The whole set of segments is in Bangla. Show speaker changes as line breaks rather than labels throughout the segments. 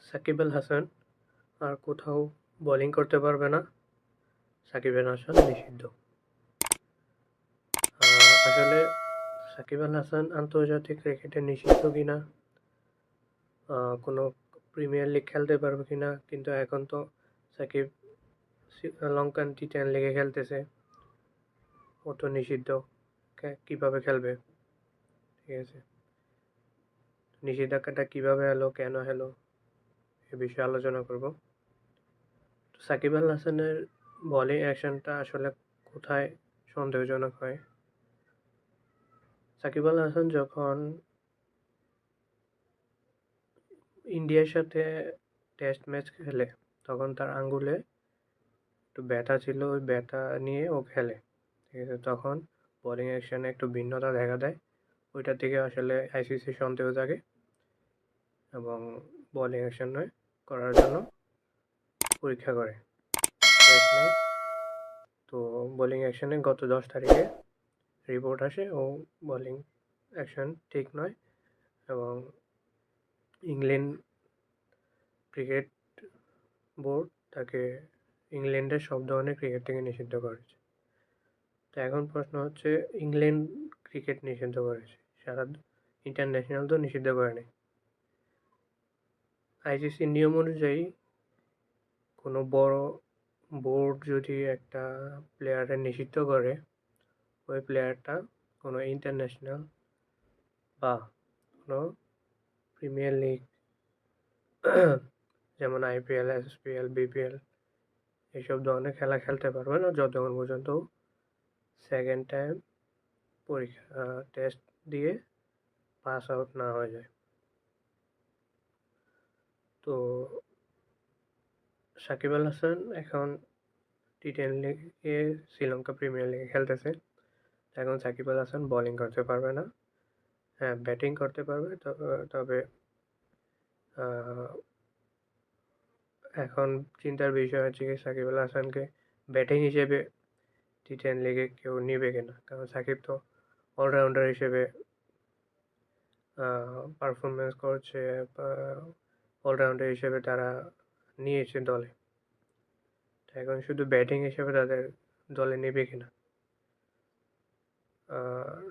সাকিব আল হাসান আর কোথাও বোলিং করতে পারবে না। সাকিব আল হাসান নিষিদ্ধ। আসলে সাকিব আল হাসান আন্তর্জাতিক ক্রিকেটে নিষিদ্ধ কিনা, কোনো প্রিমিয়ার লিগ খেলতে পারবে কিনা, কিন্তু এখন তো সাকিব শ্রীলঙ্কান টি10 লিগে খেলতেছে, ও তো নিষিদ্ধ। কিভাবে খেলবে? ঠিক আছে, নিষেধাজ্ঞাটা কিভাবে এলো, কেন এলো, এ বিষয়ে আলোচনা করব। তো সাকিব আল হাসানের বোলিং অ্যাকশনটা আসলে কোথায় সন্দেহজনক হয়? সাকিব আল হাসান যখন ইন্ডিয়ার সাথে টেস্ট ম্যাচ খেলে, তখন তার আঙ্গুলে একটু ব্যথা ছিল, ওই ব্যথা নিয়ে ও খেলে। ঠিক আছে, তখন বোলিং অ্যাকশনে একটু ভিন্নতা দেখা দেয়। ওইটা থেকে আসলে আইসিসি সন্দেহ জাগে এবং বোলিং অ্যাকশনে করার জন্য পরীক্ষা করে টেস্ট ম্যাচ। তো বোলিং অ্যাকশনে গত 10 তারিখে রিপোর্ট আসে ও বোলিং অ্যাকশন ঠিক নয় এবং ইংল্যান্ড ক্রিকেট বোর্ড তাকে ইংল্যান্ডের সব ধরনের ক্রিকেট থেকে নিষিদ্ধ করেছে। তো এখন প্রশ্ন হচ্ছে, ইংল্যান্ড ক্রিকেট নিষিদ্ধ করেছে, সারা ইন্টারন্যাশনাল তো নিষিদ্ধ করে নেই। আইসিসির নিয়ম অনুযায়ী কোনো বড় বোর্ড যদি একটা প্লেয়ারের নিষিদ্ধ করে, ওই প্লেয়ারটা কোনো ইন্টারন্যাশনাল বা কোনো প্রিমিয়ার লিগ যেমন আইপিএল, এসপিএল, বিপিএল এইসব ধরনের খেলা খেলতে পারবে না যতক্ষণ পর্যন্ত সেকেন্ড টাইম পরীক্ষা টেস্ট দিয়ে পাস আউট না হয়ে যায়। তো সাকিব আল হাসান এখন টি10 লিগে শ্রীলঙ্কা প্রিমিয়ার লিগে খেলতেছে। এখন সাকিব আল হাসান বোলিং করতে পারবে না। হ্যাঁ, ব্যাটিং করতে পারবে, তবে এখন চিন্তার বিষয় হচ্ছে কি, সাকিব আল হাসানকে ব্যাটিং হিসেবে টি10 লিগে কেউ নিবে কিনা, কারণ সাকিব তো অলরাউন্ডার হিসেবে পারফরমেন্স করছে, অলরাউন্ডার হিসেবে তারা নিয়েছে দলে। এখন শুধু ব্যাটিং হিসেবে তাদের দলে নেবে কিনা।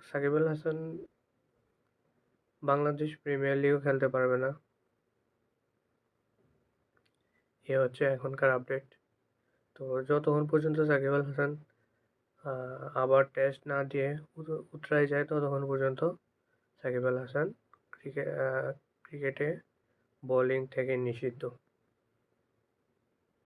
সাকিব আল হাসান বাংলাদেশ প্রিমিয়ার লিগও খেলতে পারবে না, এ হচ্ছে এখনকার আপডেট। তো যতক্ষণ পর্যন্ত সাকিব আল হাসান আবার টেস্ট না দিয়ে উতরাই যায়, ততক্ষণ পর্যন্ত সাকিব আল হাসান ক্রিকেটে বোলিং থেকে নিষিদ্ধ।